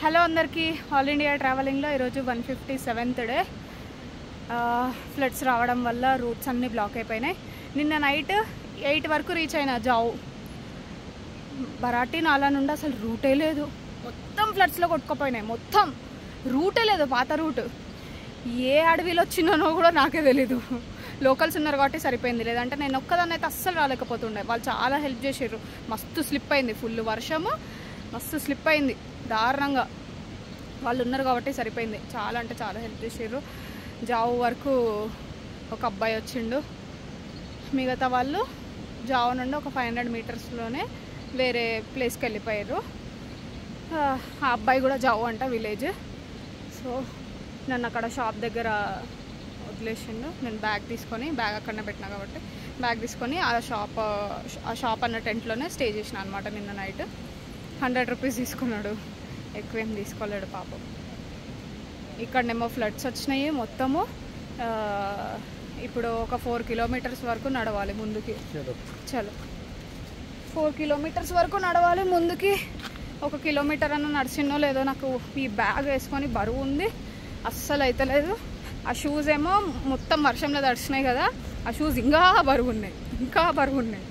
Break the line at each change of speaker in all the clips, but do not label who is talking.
Hello అందరికీ, all India ట్రావెలింగ్లో ఈరోజు 157th day. Floods రావడం వల్ల రూట్స్ అన్నీ బ్లాక్ అయిపోయినాయి. నిన్న నైట్ 8 వరకు రీచ్ అయినా జావు. బరాటి నాలా నుండి అసలు రూటే లేదు, మొత్తం ఫ్లడ్స్లో కొట్టుకుపోయినాయి. మొత్తం రూటే లేదు, పాత రూట్. ఏ అడవిలో వచ్చినానో కూడా నాకే తెలీదు. లోకల్స్ ఉన్నారు కాబట్టి సరిపోయింది, లేదంటే నేను ఒక్కదాన్ని అయితే అస్సలు రాలేకపోతుండే. వాళ్ళు చాలా హెల్ప్ చేసారు. మస్తు స్లిప్ అయింది, ఫుల్ వర్షము, మస్తు స్లిప్ అయింది దారుణంగా. వాళ్ళు ఉన్నారు కాబట్టి సరిపోయింది. చాలా అంటే చాలా హెల్ప్ చేసారు. జావు వరకు ఒక అబ్బాయి వచ్చిండు, మిగతా వాళ్ళు జావు నుండి ఒక 500 మీటర్స్లోనే వేరే ప్లేస్కి వెళ్ళిపోయారు. ఆ అబ్బాయి కూడా జావు అంట, విలేజ్. సో నన్ను అక్కడ షాప్ దగ్గర వదిలేసిండు. నేను బ్యాగ్ తీసుకొని, బ్యాగ్ అక్కడనే పెట్టినా కాబట్టి బ్యాగ్ తీసుకొని ఆ షాప్ అన్న టెంట్లోనే స్టే చేసిన అనమాట. నిన్న నైట్ 100 రూపీస్ తీసుకున్నాడు, ఎక్కువేం తీసుకోలేడు పాపం. ఇక్కడనేమో ఫ్లడ్స్ వచ్చినాయి మొత్తము. ఇప్పుడు ఒక 4 కిలోమీటర్స్ వరకు నడవాలి ముందుకి. చలో 4 కిలోమీటర్స్ వరకు నడవాలి ముందుకి. 1 కిలోమీటర్ అన్న నడిచినో లేదో, నాకు ఈ బ్యాగ్ వేసుకొని బరువు ఉంది, అస్సలు అయితే లేదు. ఆ షూస్ ఏమో మొత్తం వర్షంలో తడిచినాయి కదా, ఆ షూస్ ఇంకా బరువు ఉన్నాయి, ఇంకా బరువు ఉన్నాయి.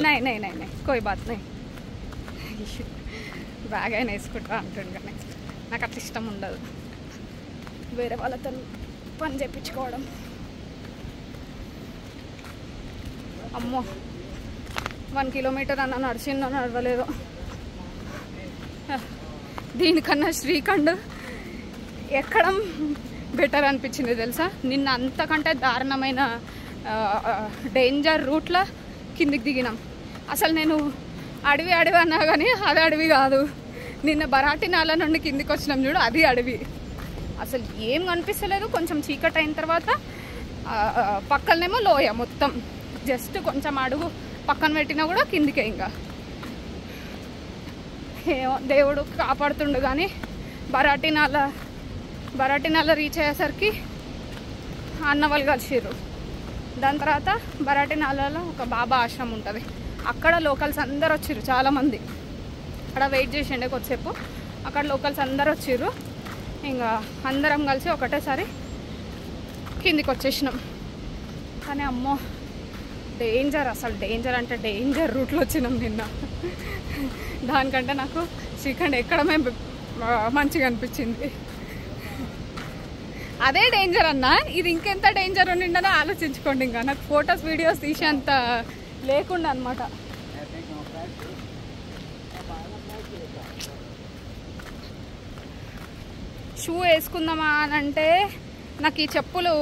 నై నై నై నై కోయి బాత్ నై, బ్యాగ్ అయినా వేసుకుంటా అంటుండే. కానీ నాకు అట్లా ఇష్టం ఉండదు వేరే వాళ్ళతో పని చేయించుకోవడం. అమ్మో 1 కిలోమీటర్ అన్న నడిచిందో నడవలేదో. దీనికన్నా శ్రీఖండ్ ఎక్కడం బెటర్ అనిపించింది తెలుసా. నిన్న అంతకంటే దారుణమైన డేంజర్ రూట్లో కిందికి దిగినాం. అసలు నేను అడవి అడవి అన్నా కానీ అది అడవి కాదు. నిన్న బరాటి నాల నుండి కిందికి వచ్చినాం చూడు, అది అడవి. అసలు ఏం కనిపిస్తలేదు. కొంచెం చీకటి అయిన తర్వాత పక్కనేమో లోయ మొత్తం. జస్ట్ కొంచెం అడుగు పక్కన పెట్టినా కూడా కిందికే. ఇంకా ఏమో దేవుడు కాపాడుతుండు. కానీ బరాటి నాల రీచ్ అయ్యేసరికి అన్న వాళ్ళు కలిసిర్రు. దాని తర్వాత బరాటి నాలలో ఒక బాబా ఆశ్రమం ఉంటుంది, అక్కడ లోకల్స్ అందరు వచ్చిర్రు చాలామంది. అక్కడ వెయిట్ చేసిండే కొద్దిసేపు, అక్కడ లోకల్స్ అందరు వచ్చిర్రు. ఇంకా అందరం కలిసి ఒకటేసారి కిందికి వచ్చేసినాం. కానీ అమ్మో డేంజర్, అసలు డేంజర్ అంటే డేంజర్ రూట్లో వచ్చినాం నిన్న. దానికంటే నాకు శ్రీఖండ్ ఎక్కడమే మంచిగా అనిపించింది. అదే డేంజర్ అన్నా, ఇది ఇంకెంత డేంజర్ ఉండిండనో ఆలోచించుకోండి. ఇంకా నాకు ఫొటోస్ వీడియోస్ తీసేంత లేకుండా అనమాట. షూ వేసుకుందామా అని అంటే నాకు ఈ చెప్పులు,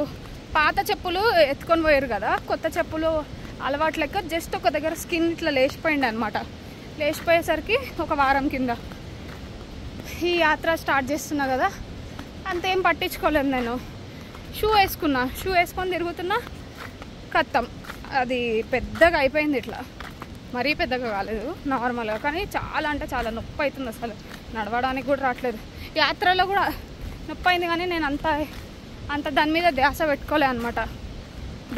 పాత చెప్పులు ఎత్తుకొని పోయారు కదా, కొత్త చెప్పులు అలవాటు లెక్క జస్ట్ ఒక దగ్గర స్కిన్ ఇట్లా లేచిపోయింది అనమాట. లేచిపోయేసరికి ఒక వారం కింద ఈ యాత్ర స్టార్ట్ చేస్తున్నా కదా, అంతేం పట్టించుకోలేదు నేను. షూ వేసుకున్నా, షూ వేసుకొని తిరుగుతున్నా, కత్తం అది పెద్దగా అయిపోయింది. ఇట్లా మరీ పెద్దగా కాలేదు, నార్మల్గా. కానీ చాలా అంటే చాలా నొప్పి అవుతుంది, అసలు నడవడానికి కూడా రావట్లేదు. యాత్రలో కూడా నొప్పి అయింది, కానీ నేను అంత దాని మీద ధ్యాస పెట్టుకోలే అనమాట.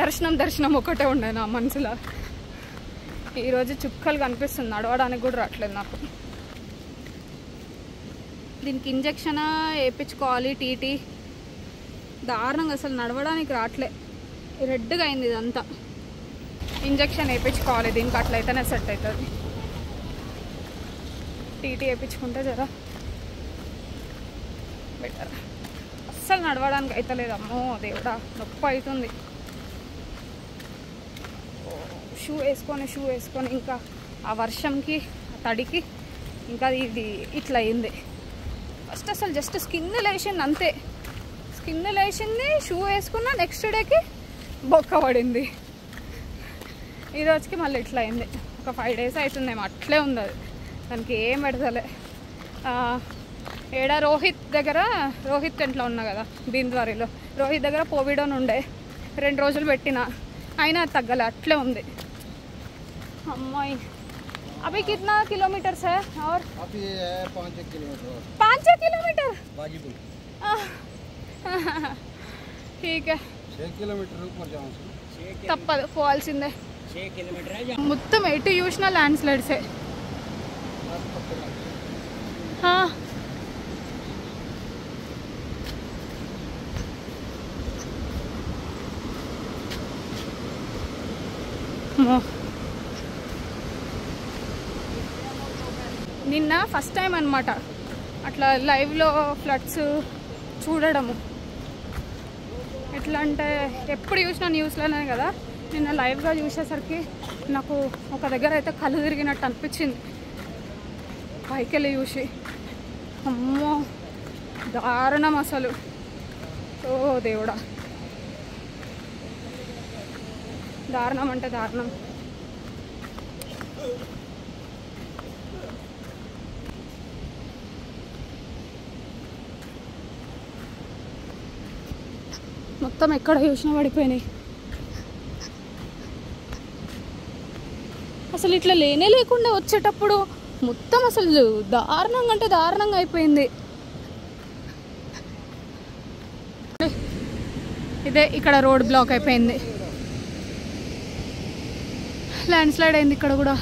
దర్శనం ఒకటే ఉండే నా మనసులో. ఈరోజు చుక్కలు కనిపిస్తుంది, నడవడానికి కూడా రావట్లేదు నాకు. దీనికి ఇంజక్షన్ వేయించుకోవాలి, టీటీ. దారుణంగా అసలు నడవడానికి రావట్లే, రెడ్గా అయింది ఇదంతా. ఇంజక్షన్ వేయించుకోవాలి దీనికి, అట్లయితేనే సెట్ అవుతుంది. టీటీ వేయించుకుంటే జరా బెటర్. అస్సలు నడవడానికి అవుతలేదు, అమ్మో దేవుడా నొప్పి అవుతుంది. షూ వేసుకొని ఇంకా ఆ వర్షంకి ఆ తడికి ఇంకా ఇది ఇట్లా అయింది. ఫస్ట్ అసలు జస్ట్ స్కిన్ లేచింది అంతే, స్కిన్ లేచింది. షూ వేసుకున్నా, నెక్స్ట్ డేకి బొక్క పడింది. ఈరోజుకి మళ్ళీ ఇట్లా అయింది. ఒక 5 days అవుతుందేమో, అట్లే ఉంది అది. దానికి ఏం పెడతలే. ఏడా రోహిత్ టెంట్లో ఉన్నా కదా భీమ్ద్వారిలో, రోహిత్ దగ్గర పోవిడోన్ ఉండే. 2 రోజులు పెట్టిన, అయినా తగ్గలే, అట్లే ఉంది. అమ్మాయి अभी कितना किलोमीटर्स है? और
अभी 5 किलोमीटर
5 किलोमीटर
बाजीपुर
ठीक है.
6 किलोमीटर ऊपर जाऊँ
తప్పదు, పోవాల్సిందే.
6 किलोमीटर
మొత్తం ఎటు చూసినా ల్యాండ్ స్లైడ్సే. నిన్న ఫస్ట్ టైం అనమాట అట్లా లైవ్లో ఫ్లడ్స్ చూడడము. ఎట్లా అంటే ఎప్పుడు చూసినా న్యూస్లోనే కదా, నిన్న లైవ్గా చూసేసరికి నాకు ఒక దగ్గర అయితే కళ్ళు తిరిగినట్టు అనిపించింది. పైకి వెళ్ళి చూసి అమ్మో దారుణం అసలు. ఓ దేవుడా, దారుణం అంటే దారుణం. మొత్తం ఎక్కడ చూసినా పడిపోయినాయి. అసలు ఇట్లా లేనే లేకుండా వచ్చేటప్పుడు మొత్తం అసలు దారుణంగా అంటే దారుణంగా అయిపోయింది. ఇదే ఇక్కడ రోడ్ బ్లాక్ అయిపోయింది, ల్యాండ్ స్లైడ్ అయింది ఇక్కడ కూడా.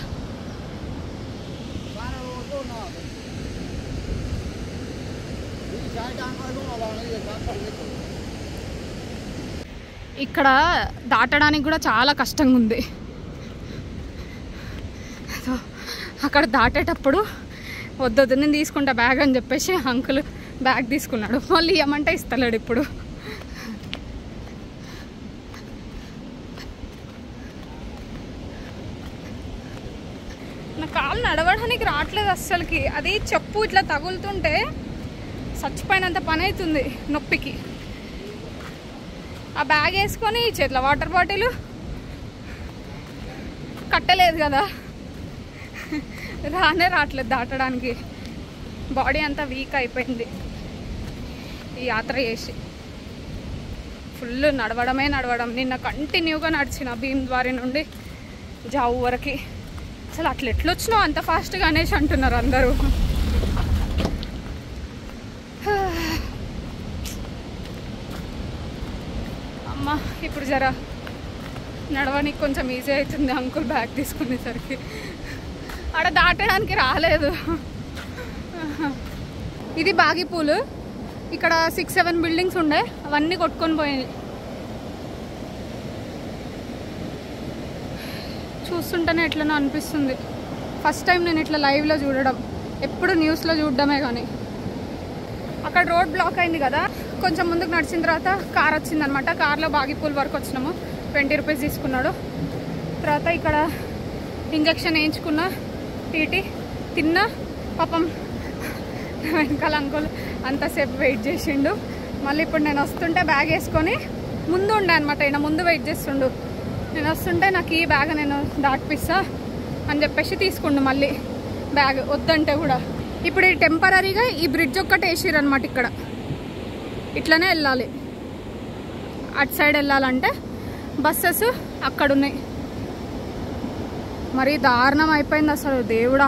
ఇక్కడ దాటడానికి కూడా చాలా కష్టంగా ఉంది. అక్కడ దాటేటప్పుడు వద్దొద్దు నేను తీసుకుంటా బ్యాగ్ అని చెప్పేసి అంకుల్ బ్యాగ్ తీసుకున్నాడు. మళ్ళీ ఇవ్వమంటే ఇస్తలేడు. ఇప్పుడు నా కాళ్ళు నడవడానికి రావట్లేదు అస్సలకి. అది చెప్పు ఇట్లా తగులుతుంటే చచ్చిపోయినంత పని అవుతుంది నొప్పికి. ఆ బ్యాగ్ వేసుకొని చేతిలో వాటర్ బాటిల్ కట్టలేదు కదా, రావట్లేదు దాటడానికి. బాడీ అంతా వీక్ అయిపోయింది ఈ యాత్ర చేసి. ఫుల్ నడవడం. నిన్న కంటిన్యూగా నడిచిన భీమ్ద్వారి నుండి జావు వరకు. అసలు అట్లా ఎట్లొచ్చినావు అంత ఫాస్ట్గా అనేసి అంటున్నారు అందరూ. అమ్మ ఇప్పుడు జరా నడవడానికి కొంచెం ఈజీ అవుతుంది అంకుల్ బ్యాగ్ తీసుకునేసరికి. ఆడ దాటడానికి రాలేదు. ఇది బాగిపూలు. ఇక్కడ 6-7 బిల్డింగ్స్ ఉండే, అవన్నీ కొట్టుకొని పోయాయి. చూస్తుంటేనే ఎట్లనో అనిపిస్తుంది. ఫస్ట్ టైం నేను ఇట్లా లైవ్లో చూడడం, ఎప్పుడు న్యూస్లో చూడడమే. కానీ అక్కడ రోడ్ బ్లాక్ అయింది కదా, కొంచెం ముందుకు నడిచిన తర్వాత కార్ వచ్చిందనమాట. కార్లో బాగిపూల్ వరకు వచ్చినాము. 20 రూపీస్ తీసుకున్నాడు. తర్వాత ఇక్కడ ఇంజక్షన్ వేయించుకున్న, టీటీ తిన్నా. పాపం వెనకాల అంకుల్ అంతసేపు వెయిట్ చేసిండు. మళ్ళీ ఇప్పుడు నేను వస్తుంటే బ్యాగ్ వేసుకొని ముందు ఉండే అనమాట, ఈయన ముందు వెయిట్ చేస్తుండు. నేను వస్తుంటే నాకు ఈ బ్యాగ్ నేను దాటిపిస్తా అని చెప్పేసి తీసుకుండు మళ్ళీ బ్యాగ్ వద్దంటే కూడా. ఇప్పుడు ఈ టెంపరీగా ఈ బ్రిడ్జ్ ఒక్కటి వేసిర్రు అనమాట. ఇక్కడ ఇట్లనే వెళ్ళాలి. అటు సైడ్ వెళ్ళాలంటే బస్సెస్ అక్కడ ఉన్నాయి. మరి దారుణం అయిపోయింది అసలు దేవుడా.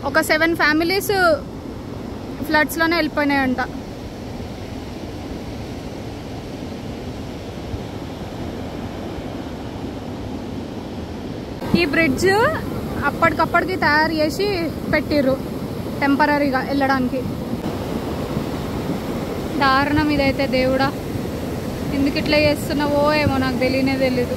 ఒక 7 ఫ్యామిలీస్ ఫ్లడ్స్లోనే వెళ్ళిపోయినాయంట. ఈ బ్రిడ్జ్ అప్పటికప్పటికి తయారు చేసి పెట్టిర్రు టెంపరీగా వెళ్ళడానికి. దారుణం ఇదైతే దేవుడా. ఎందుకు ఇట్లా చేస్తున్నావో ఏమో నాకు తెలియనే తెలీదు.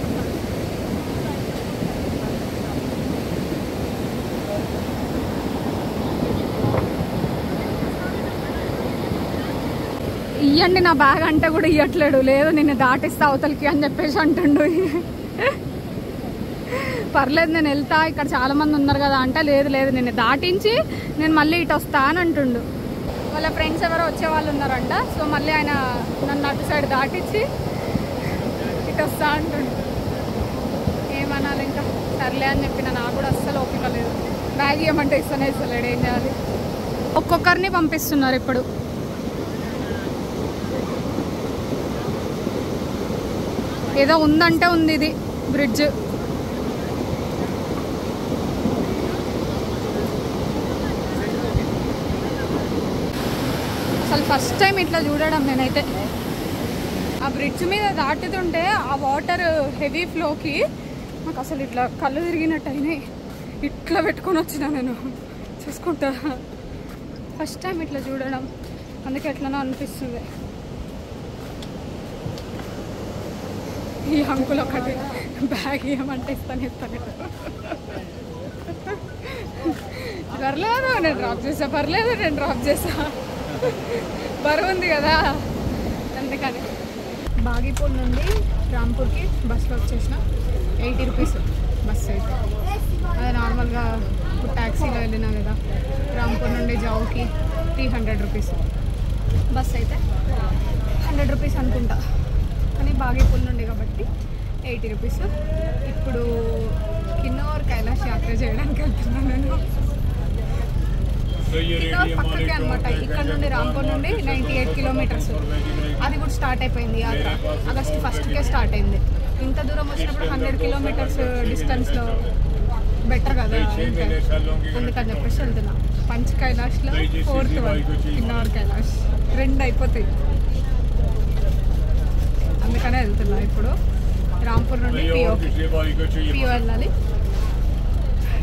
ఇయ్యండి నా బ్యాగ్ అంటే కూడా ఇవ్వట్లేడు. లేదు నిన్ను దాటిస్తా అవతలకి అని చెప్పేసి అంటుండు. పర్లేదు నేను వెళ్తా, ఇక్కడ చాలా మంది ఉన్నారు కదా అంటే, లేదు నిన్ను దాటించి నేను మళ్ళీ ఇటు వస్తా అని అంటుండు. వాళ్ళ ఫ్రెండ్స్ ఎవరో వచ్చే వాళ్ళు ఉన్నారంట. సో మళ్ళీ ఆయన నన్ను అటు సైడ్ దాటించి ఇటు వస్తా అంటుండు. ఏమనాలి ఇంకా, సర్లే అని చెప్పిన. నాకు కూడా అస్సలు ఓపిక లేదు. బ్యాగ్ ఇవ్వమంటే ఇస్తూనే ఇస్తలేడు. ఏం చేయాలి? ఒక్కొక్కరిని పంపిస్తున్నారు ఇప్పుడు. ఏదో ఉందంటే ఉంది ఇది బ్రిడ్జ్. అసలు ఫస్ట్ టైం ఇట్లా చూడడం నేనైతే. ఆ బ్రిడ్జ్ మీద దాటుతుంటే ఆ వాటర్ హెవీ ఫ్లోకి నాకు అసలు ఇట్లా కళ్ళు తిరిగినట్టు అయినాయి. ఇట్లా పెట్టుకొని వచ్చినా నేను. చూసుకుంటా. ఫస్ట్ టైం ఇట్లా చూడడం, అందుకే ఎట్లనో అనిపిస్తుంది. ఈ అంకుల్ ఒకటి బ్యాగ్ ఇవ్వమంటే ఇస్తాను. పర్లేదు నేను డ్రాప్ చేసా బరువు ఉంది కదా అందుకని. బాగీపూర్ నుండి రాంపూర్కి బస్సులో వచ్చేసిన. 80 రూపీస్ బస్సు అయితే. అది నార్మల్గా ఇప్పుడు ట్యాక్సీలో వెళ్ళినా కదా. రాంపూర్ నుండి జావుకి 300 రూపీస్. బస్ అయితే 100 రూపీస్ అనుకుంటా, కానీ బాగీపూర్ నుండి కాబట్టి 80 రూపీస్. ఇప్పుడు కిన్నౌర్ కైలాష్ యాత్ర చేయడానికి వెళ్తున్నాను నేను. కిన్నౌర్ పక్కకే అనమాట. ఇక్కడ నుండి రాంపూర్ నుండి 98 కిలోమీటర్స్. అది కూడా స్టార్ట్ అయిపోయింది యాత్ర. ఆగస్టు 1కే స్టార్ట్ అయింది. ఇంత దూరం వచ్చినప్పుడు 100 కిలోమీటర్స్ డిస్టెన్స్లో బెటర్ కదా, అందుకని చెప్పేసి వెళ్తున్నా. పంచ్ కైలాష్లో 4th వన్ కిన్నౌర్ కైలాష్ 2 అయిపోతాయి, అందుకనే వెళ్తున్నా. ఇప్పుడు రాంపూర్ నుండి పిఓ వెళ్ళాలి.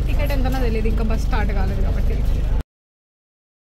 టికెట్ ఎంతనో తెలియదు, ఇంకా బస్ స్టార్ట్ కాలేదు కాబట్టి.